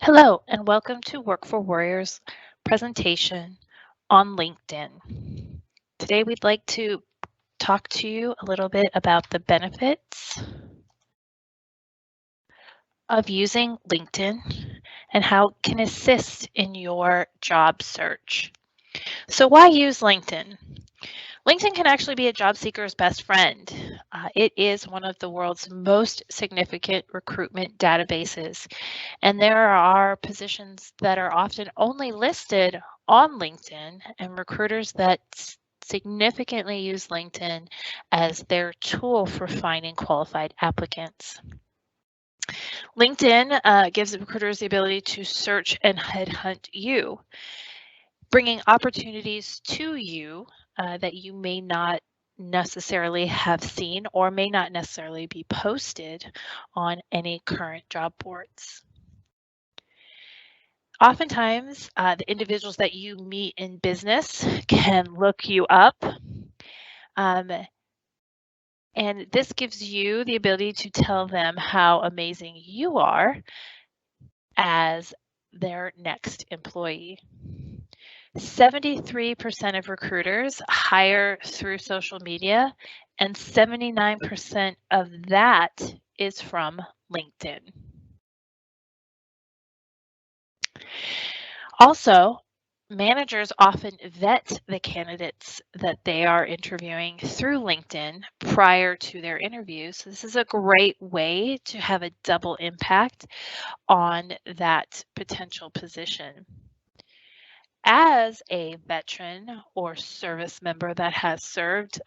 Hello, and welcome to Work for Warriors presentation on LinkedIn. Today, we'd like to talk to you a little bit about the benefits of using LinkedIn and how it can assist in your job search. So why use LinkedIn? LinkedIn can actually be a job seeker's best friend. It is one of the world's most significant recruitment databases, and there are positions that are often only listed on LinkedIn, and recruiters that significantly use LinkedIn as their tool for finding qualified applicants. LinkedIn gives recruiters the ability to search and headhunt you, bringing opportunities to you that you may not necessarily have seen or may not necessarily be posted on any current job boards. Oftentimes, the individuals that you meet in business can look you up, um, and this gives you the ability to tell them how amazing you are as their next employee. 73% of recruiters hire through social media, and 79% of that is from LinkedIn. Also, managers often vet the candidates that they are interviewing through LinkedIn prior to their interviews. So this is a great way to have a double impact on that potential position. As a veteran or service member that has served,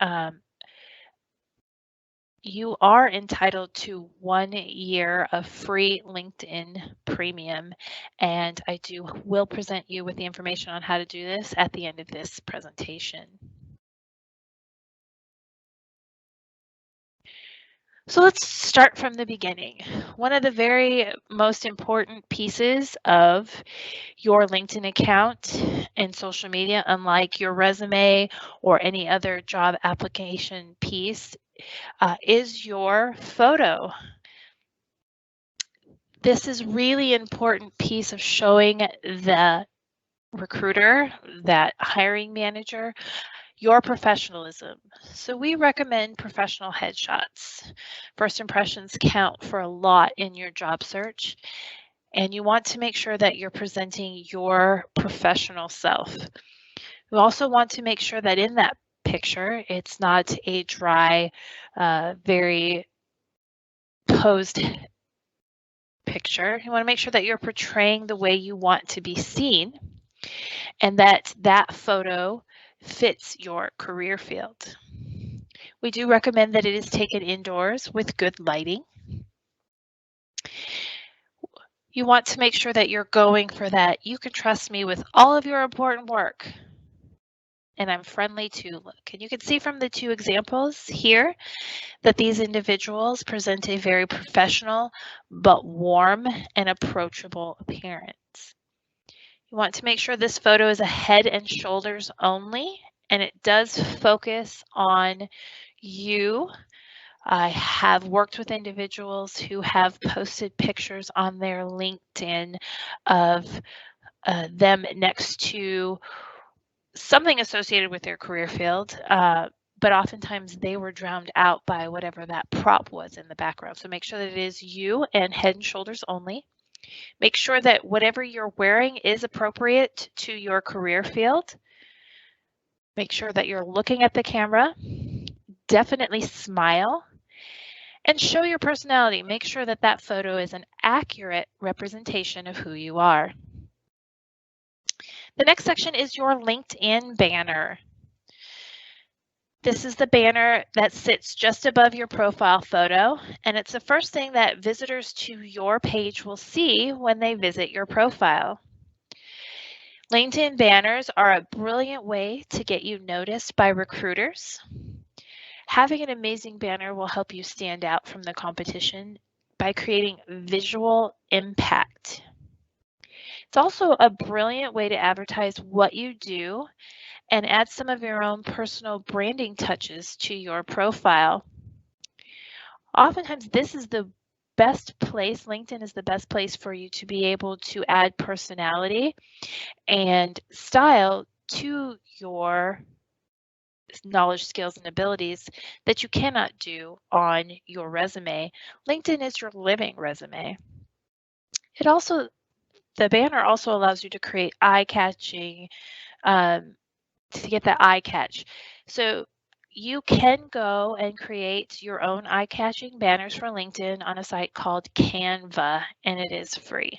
you are entitled to 1 year of free LinkedIn Premium, and I will present you with the information on how to do this at the end of this presentation. So let's start from the beginning. One of the very most important pieces of your LinkedIn account and social media, unlike your resume or any other job application piece, is your photo. This is really important piece of showing the recruiter, that hiring manager, your professionalism. So we recommend professional headshots. First impressions count for a lot in your job search, and you want to make sure that you're presenting your professional self. You also want to make sure that in that picture, it's not a dry, very posed picture. You want to make sure that you're portraying the way you want to be seen and that that photo fits your career field. We do recommend that it is taken indoors with good lighting. You want to make sure that you're going for that "you can trust me with all of your important work, and I'm friendly to" look. And you can see from the two examples here that these individuals present a very professional but warm and approachable appearance. You want to make sure this photo is a head and shoulders only, and it does focus on you. I have worked with individuals who have posted pictures on their LinkedIn of them next to something associated with their career field, but oftentimes they were drowned out by whatever that prop was in the background. So make sure that it is you and head and shoulders only. Make sure that whatever you're wearing is appropriate to your career field. Make sure that you're looking at the camera. Definitely smile and show your personality. Make sure that that photo is an accurate representation of who you are. The next section is your LinkedIn banner. This is the banner that sits just above your profile photo, and it's the first thing that visitors to your page will see when they visit your profile. LinkedIn banners are a brilliant way to get you noticed by recruiters. Having an amazing banner will help you stand out from the competition by creating visual impact. It's also a brilliant way to advertise what you do and add some of your own personal branding touches to your profile. Oftentimes, this is the best place, LinkedIn is the best place for you to be able to add personality and style to your knowledge, skills, and abilities that you cannot do on your resume. LinkedIn is your living resume. The banner also allows you to create eye-catching, to get that eye catch. So you can go and create your own eye-catching banners for LinkedIn on a site called Canva, and it is free.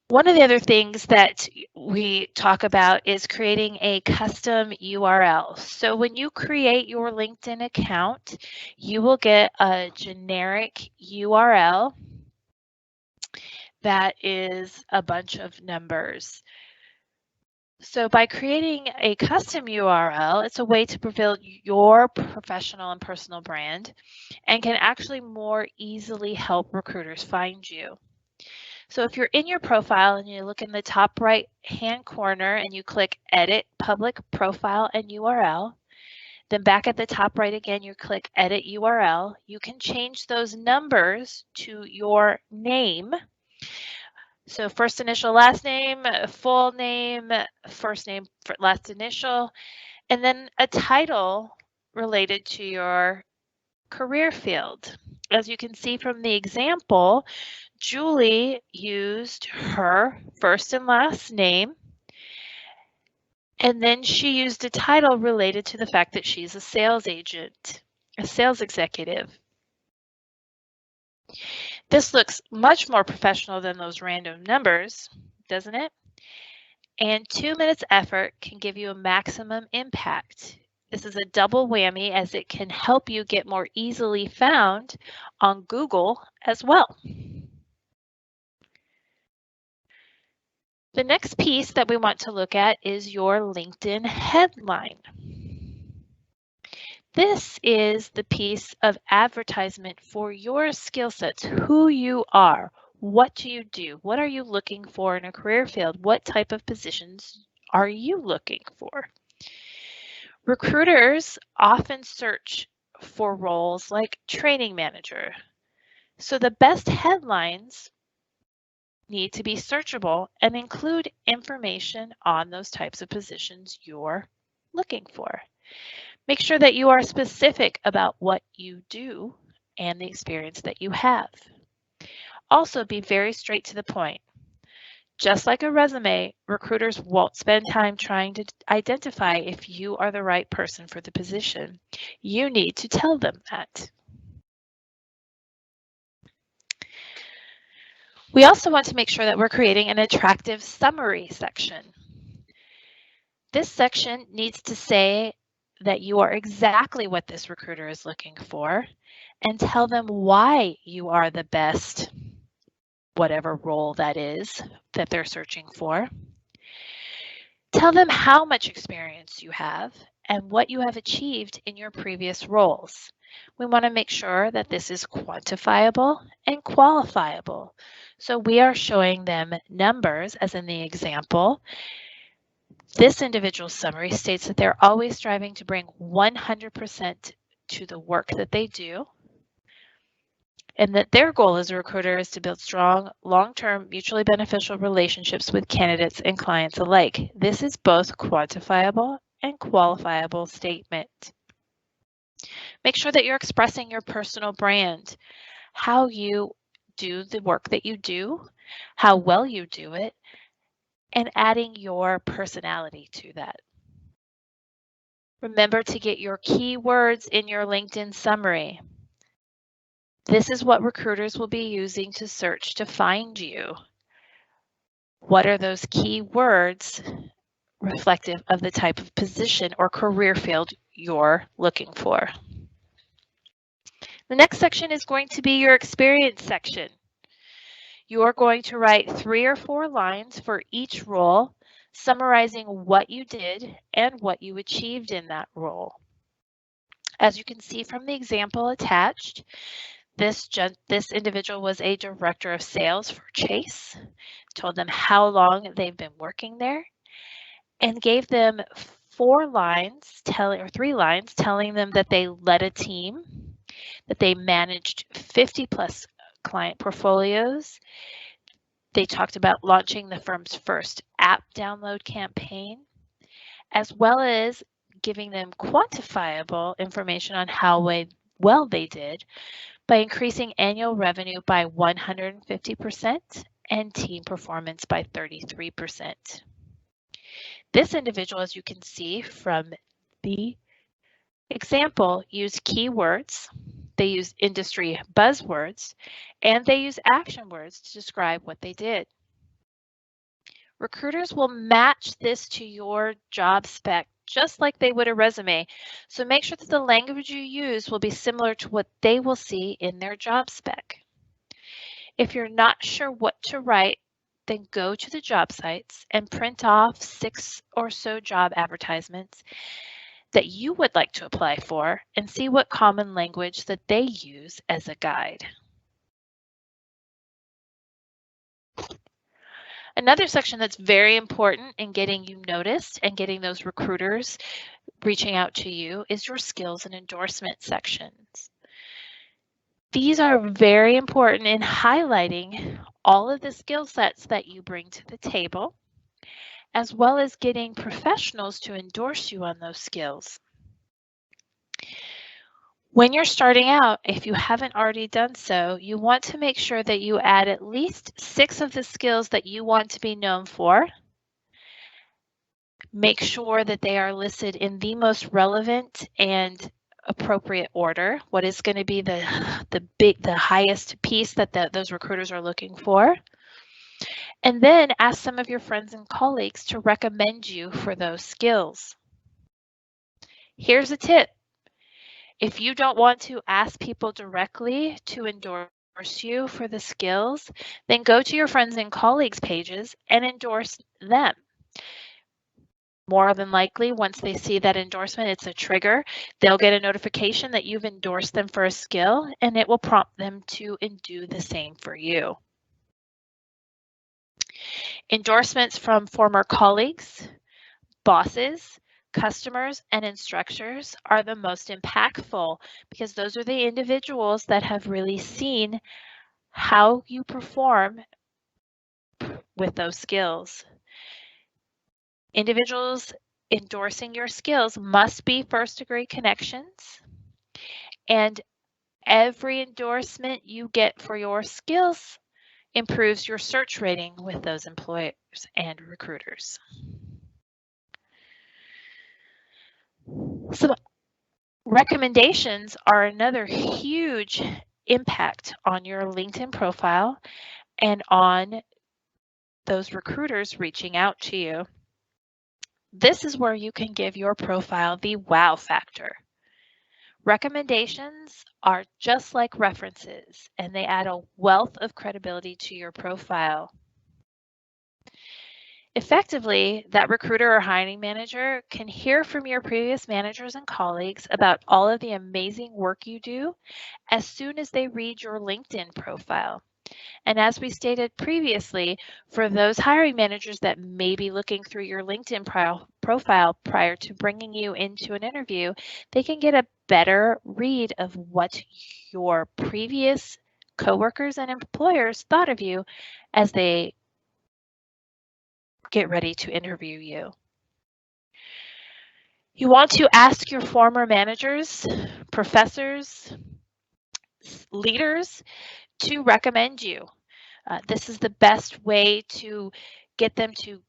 One of the other things that we talk about is creating a custom URL. So when you create your LinkedIn account, you will get a generic URL that is a bunch of numbers. So by creating a custom URL, it's a way to build your professional and personal brand and can actually more easily help recruiters find you. So if you're in your profile and you look in the top right hand corner and you click Edit Public Profile and URL, then back at the top right again, you click Edit URL. You can change those numbers to your name. So first initial, last name, full name, first name, last initial, and then a title related to your career field. As you can see from the example, Julie used her first and last name, and then she used a title related to the fact that she's a sales agent, a sales executive. This looks much more professional than those random numbers, doesn't it? And 2 minutes effort can give you a maximum impact. This is a double whammy as it can help you get more easily found on Google as well. The next piece that we want to look at is your LinkedIn headline. This is the piece of advertisement for your skill sets, who you are, what do you do, what are you looking for in a career field, what type of positions are you looking for? Recruiters often search for roles like training manager. So the best headlines need to be searchable and include information on those types of positions you're looking for. Make sure that you are specific about what you do and the experience that you have. Also, be very straight to the point. Just like a resume, recruiters won't spend time trying to identify if you are the right person for the position. You need to tell them that. We also want to make sure that we're creating an attractive summary section. This section needs to say that you are exactly what this recruiter is looking for and tell them why you are the best, whatever role that is that they're searching for. Tell them how much experience you have and what you have achieved in your previous roles. We want to make sure that this is quantifiable and qualifiable. So we are showing them numbers, as in the example. This individual summary states that they're always striving to bring 100% to the work that they do, and that their goal as a recruiter is to build strong, long-term, mutually beneficial relationships with candidates and clients alike. This is both quantifiable and qualifiable statement. Make sure that you're expressing your personal brand, how you do the work that you do, how well you do it, and adding your personality to that. Remember to get your keywords in your LinkedIn summary. This is what recruiters will be using to search to find you. What are those keywords reflective of the type of position or career field you're looking for? The next section is going to be your experience section. You are going to write 3 or 4 lines for each role, summarizing what you did and what you achieved in that role. As you can see from the example attached, this individual was a director of sales for Chase, told them how long they've been working there, and gave them 3 lines telling them that they led a team, that they managed 50 plus client portfolios. They talked about launching the firm's first app download campaign, as well as giving them quantifiable information on how well they did by increasing annual revenue by 150% and team performance by 33%. This individual, as you can see from the example, used keywords, they used industry buzzwords, and they use action words to describe what they did. Recruiters will match this to your job spec just like they would a resume. So make sure that the language you use will be similar to what they will see in their job spec. If you're not sure what to write, then go to the job sites and print off 6 or so job advertisements that you would like to apply for and see what common language that they use as a guide. Another section that's very important in getting you noticed and getting those recruiters reaching out to you is your skills and endorsement sections. These are very important in highlighting all of the skill sets that you bring to the table, as well as getting professionals to endorse you on those skills. When you're starting out, if you haven't already done so, you want to make sure that you add at least 6 of the skills that you want to be known for. Make sure that they are listed in the most relevant and appropriate order. What is going to be the highest piece that those recruiters are looking for. And then ask some of your friends and colleagues to recommend you for those skills. Here's a tip. If you don't want to ask people directly to endorse you for the skills, then go to your friends and colleagues pages and endorse them. More than likely, once they see that endorsement, it's a trigger. They'll get a notification that you've endorsed them for a skill, and it will prompt them to do the same for you. Endorsements from former colleagues, bosses, customers, and instructors are the most impactful because those are the individuals that have really seen how you perform with those skills. Individuals endorsing your skills must be first-degree connections, and every endorsement you get for your skills improves your search rating with those employers and recruiters. So recommendations are another huge impact on your LinkedIn profile and on those recruiters reaching out to you. This is where you can give your profile the wow factor. Recommendations are just like references, and they add a wealth of credibility to your profile. Effectively, that recruiter or hiring manager can hear from your previous managers and colleagues about all of the amazing work you do as soon as they read your LinkedIn profile. And as we stated previously, for those hiring managers that may be looking through your LinkedIn profile prior to bringing you into an interview, they can get a better read of what your previous coworkers and employers thought of you as they get ready to interview you. You want to ask your former managers, professors, leaders to recommend you. This is the best way to get them to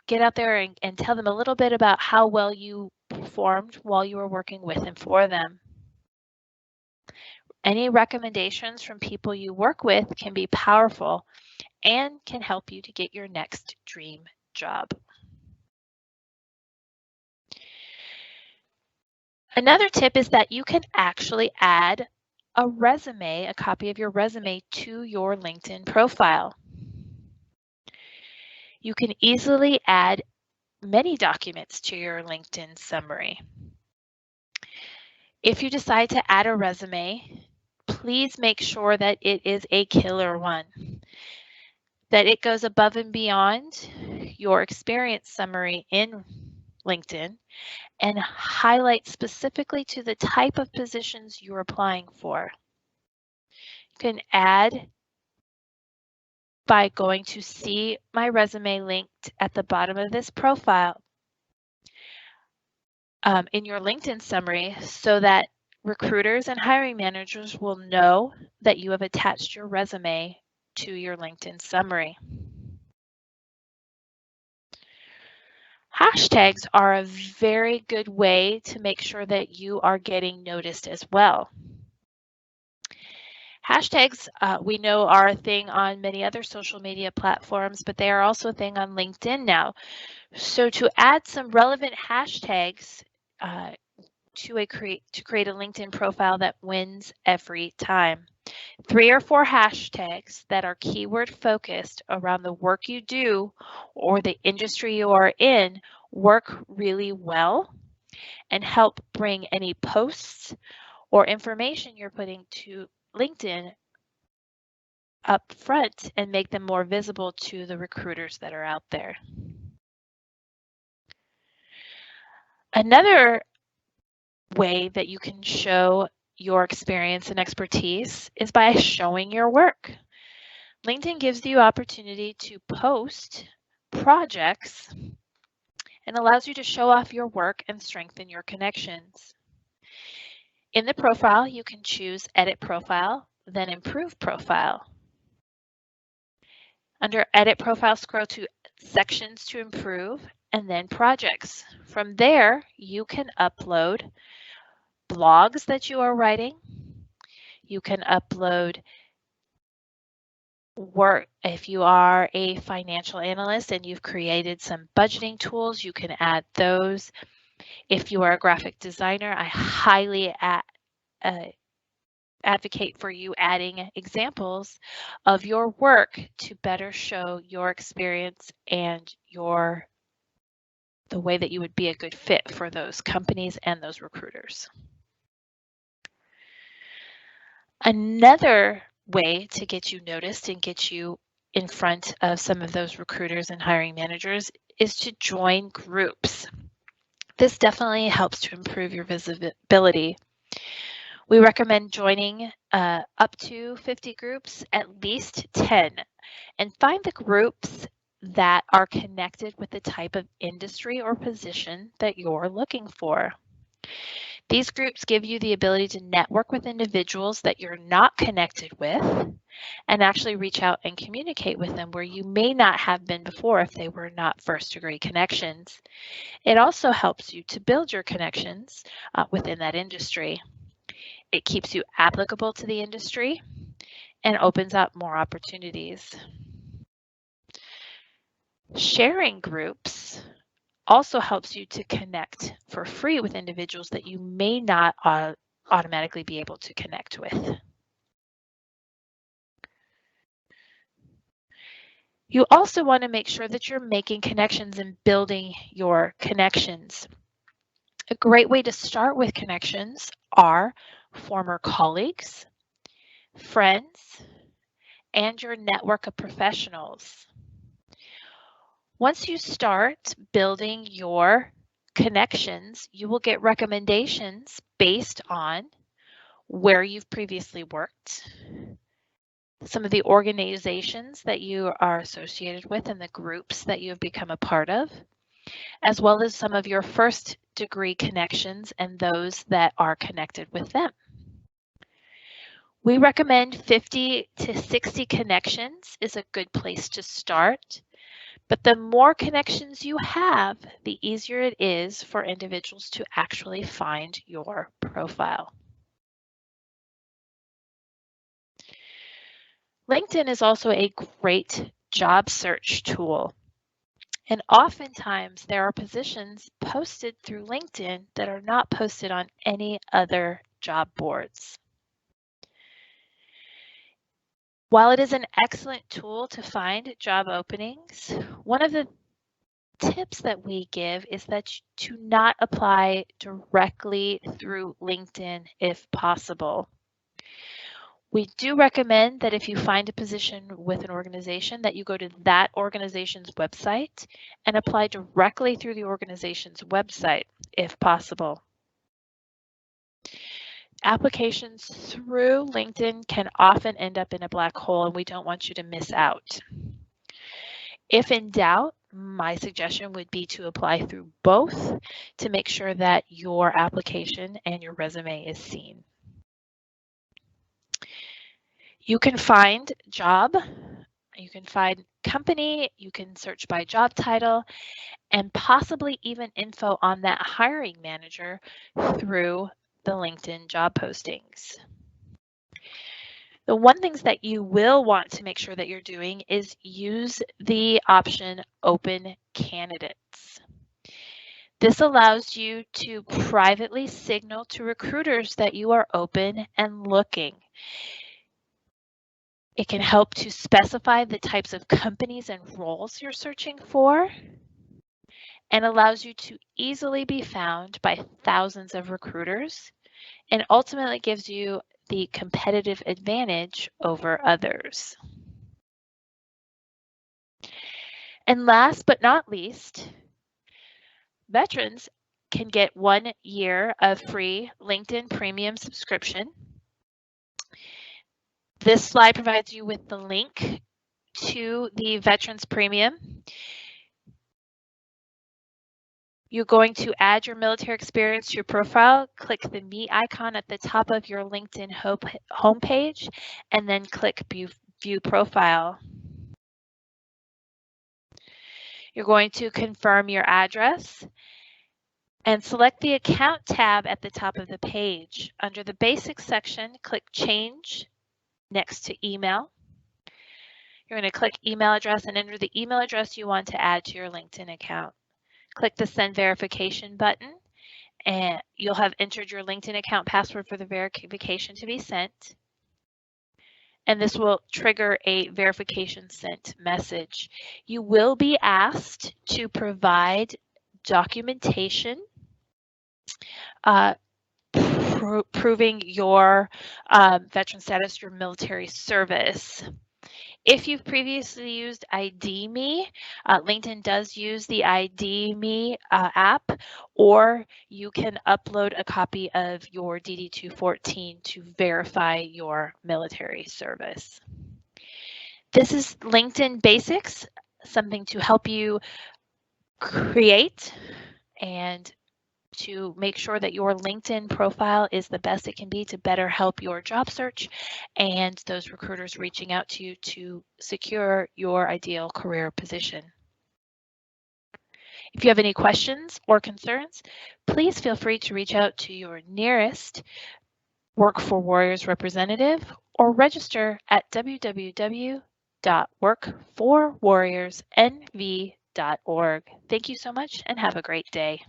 get out there and tell them a little bit about how well you performed while you were working with and for them. Any recommendations from people you work with can be powerful and can help you to get your next dream job. Another tip is that you can actually add a resume, a copy of your resume to your LinkedIn profile. You can easily add many documents to your LinkedIn summary. If you decide to add a resume, please make sure that it is a killer one, that it goes above and beyond your experience summary in LinkedIn and highlight specifically to the type of positions you're applying for. You can add by going to see my resume linked at the bottom of this profile in your LinkedIn summary so that recruiters and hiring managers will know that you have attached your resume to your LinkedIn summary. Hashtags are a very good way to make sure that you are getting noticed as well. Hashtags, we know, are a thing on many other social media platforms, but they are also a thing on LinkedIn now. So to add some relevant hashtags to create a LinkedIn profile that wins every time. 3 or 4 hashtags that are keyword focused around the work you do or the industry you are in work really well and help bring any posts or information you're putting to LinkedIn up front and make them more visible to the recruiters that are out there. Another way that you can show your experience and expertise is by showing your work. LinkedIn gives you opportunity to post projects and allows you to show off your work and strengthen your connections. In the profile, you can choose Edit Profile, then Improve Profile. Under Edit Profile, scroll to Sections to Improve and then Projects. From there, you can upload blogs that you are writing. You can upload work. If you are a financial analyst and you've created some budgeting tools, you can add those. If you are a graphic designer, I highly advocate for you adding examples of your work to better show your experience and the way that you would be a good fit for those companies and those recruiters. Another way to get you noticed and get you in front of some of those recruiters and hiring managers is to join groups. This definitely helps to improve your visibility. We recommend joining up to 50 groups, at least 10, and find the groups that are connected with the type of industry or position that you're looking for. These groups give you the ability to network with individuals that you're not connected with and actually reach out and communicate with them where you may not have been before if they were not first-degree connections. It also helps you to build your connections within that industry. It keeps you applicable to the industry and opens up more opportunities. Sharing groups also helps you to connect for free with individuals that you may not automatically be able to connect with. You also want to make sure that you're making connections and building your connections. A great way to start with connections are former colleagues, friends, and your network of professionals. Once you start building your connections, you will get recommendations based on where you've previously worked, some of the organizations that you are associated with and the groups that you have become a part of, as well as some of your first degree connections and those that are connected with them. We recommend 50 to 60 connections is a good place to start. But the more connections you have, the easier it is for individuals to actually find your profile. LinkedIn is also a great job search tool. And oftentimes there are positions posted through LinkedIn that are not posted on any other job boards. While it is an excellent tool to find job openings, one of the tips that we give is that to not apply directly through LinkedIn if possible. We do recommend that if you find a position with an organization that you go to that organization's website and apply directly through the organization's website if possible. Applications through LinkedIn can often end up in a black hole, and we don't want you to miss out. If in doubt, my suggestion would be to apply through both to make sure that your application and your resume is seen. You can find job, you can find company, you can search by job title, and possibly even info on that hiring manager through the LinkedIn job postings. The one things that you will want to make sure that you're doing is use the option Open Candidates. This allows you to privately signal to recruiters that you are open and looking. It can help to specify the types of companies and roles you're searching for, and allows you to easily be found by thousands of recruiters, and ultimately gives you the competitive advantage over others. And last but not least, veterans can get 1 year of free LinkedIn Premium subscription. This slide provides you with the link to the Veterans Premium. You're going to add your military experience to your profile, click the me icon at the top of your LinkedIn homepage, and then click View Profile. You're going to confirm your address and select the Account tab at the top of the page. Under the Basics section, click Change next to Email. You're going to click Email Address and enter the email address you want to add to your LinkedIn account. Click the Send Verification button, and you'll have entered your LinkedIn account password for the verification to be sent. And this will trigger a verification sent message. You will be asked to provide documentation proving your veteran status, your military service. If you've previously used ID.me, LinkedIn does use the ID.me app, or you can upload a copy of your DD-214 to verify your military service. This is LinkedIn Basics, something to help you create and to make sure that your LinkedIn profile is the best it can be to better help your job search and those recruiters reaching out to you to secure your ideal career position. If you have any questions or concerns, please feel free to reach out to your nearest Work for Warriors representative or register at www.workforwarriorsnv.org. Thank you so much and have a great day.